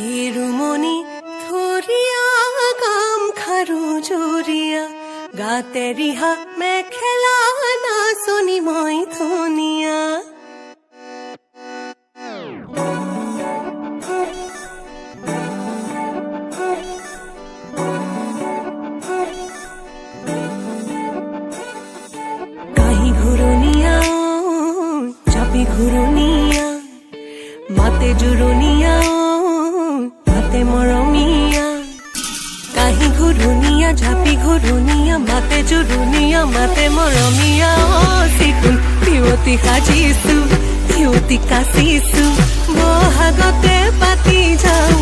হিৰুমণি থৰিয়া গাম খাৰু জৰিয়া গাতে ৰিহা মেখেলা নাচনি মই ধুনীয়া কাহি ঘূৰণীয়া চাপি ঘূৰণীয়া মাতে জোৰণীয়া মাতে মৰমীয়া কাহি ঘূৰণীয়া ঝাপি ঘূৰণীয়া মাতে জোৰণীয়া মাতে মৰমীয়া চিকুণ পিয়তি সাজিছো পিয়তি কাচিছো বহাগতে পাতি যাওঁ